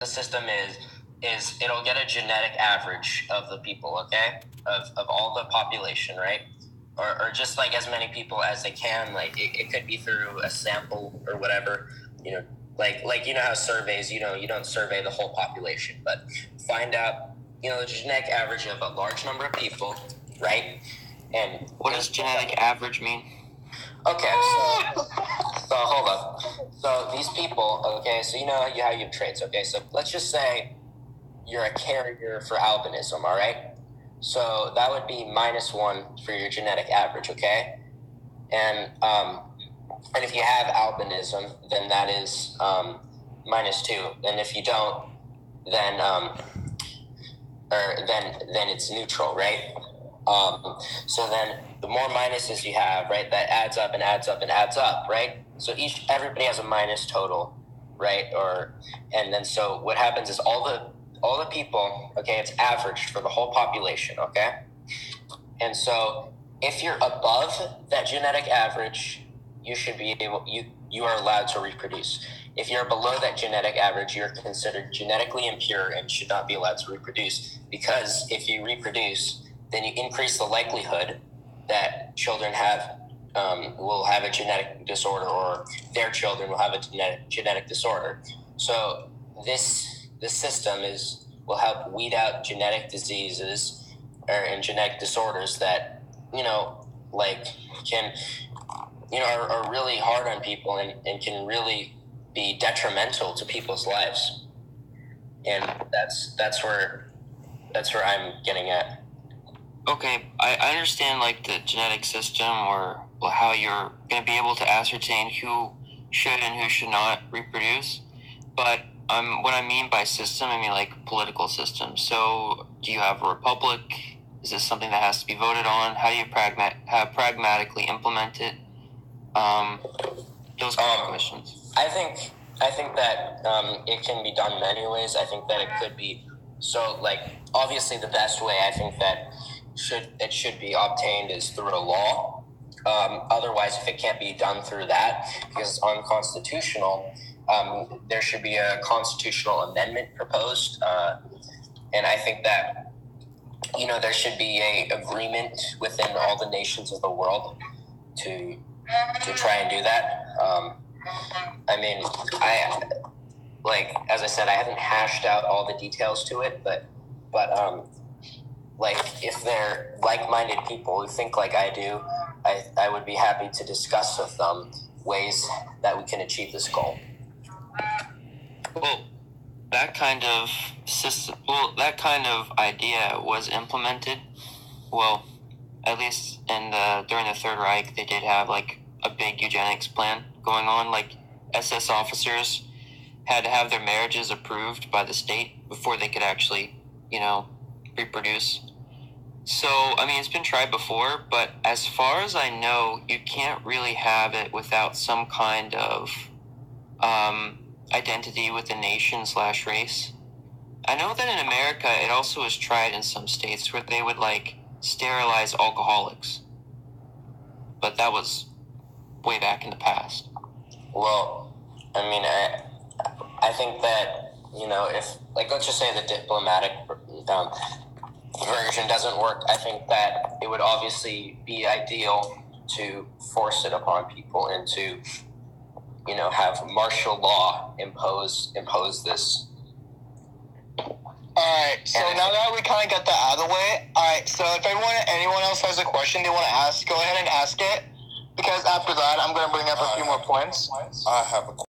system is it'll get a genetic average of the people, okay, of all the population, right? Or just like as many people as they can. Like it could be through a sample or whatever, like you know how surveys, you don't survey the whole population, but find out, the genetic average of a large number of people, right? And what does genetic average mean? Okay, so hold up. So these people, okay, so you know how you have traits, okay? So let's just say you're a carrier for albinism, all right? So that would be -1 for your genetic average, okay? And if you have albinism, then that is -2. And if you don't, then then it's neutral, right? So then the more minuses you have, right, that adds up and adds up and adds up, right? So everybody has a minus total, right? And then so what happens is all the people, okay, it's averaged for the whole population, okay? And so if you're above that genetic average, you should be you are allowed to reproduce. If you're below that genetic average, you're considered genetically impure and should not be allowed to reproduce, because if you reproduce, then you increase the likelihood that children will have a genetic disorder, or their children will have a genetic disorder. So this system will help weed out genetic diseases and genetic disorders that are really hard on people and can really be detrimental to people's lives. And that's where I'm getting at. Okay, I understand like the genetic system, or how you're going to be able to ascertain who should and who should not reproduce. But what I mean by system, I mean like political system. So do you have a republic? Is this something that has to be voted on? How do you pragmatically implement it? Those kind of questions. I think that it can be done many ways. I think that it could be, so like obviously the best way I think that it should be obtained is through a law. Otherwise, if it can't be done through that because it's unconstitutional, there should be a constitutional amendment proposed, and I think that there should be a agreement within all the nations of the world to try and do that. I mean, as I said, I haven't hashed out all the details to it, but if they're like-minded people who think like I do, I would be happy to discuss with them ways that we can achieve this goal. Well, that kind of system, that kind of idea was implemented. Well, at least during the Third Reich, they did have like a big eugenics plan going on. Like SS officers had to have their marriages approved by the state before they could actually, reproduce. So, I mean, it's been tried before, but as far as I know, you can't really have it without some kind of identity with the nation/race. I know that in America, it also was tried in some states where they would sterilize alcoholics, but that was way back in the past. Well, I mean, I think that if let's just say the diplomatic version doesn't work, I think that it would obviously be ideal to force it upon people and to have martial law impose this. Alright, so now that we kind of got that out of the way, alright, so if anyone else has a question they want to ask, go ahead and ask it, because after that I'm going to bring up a few more points. I have a question.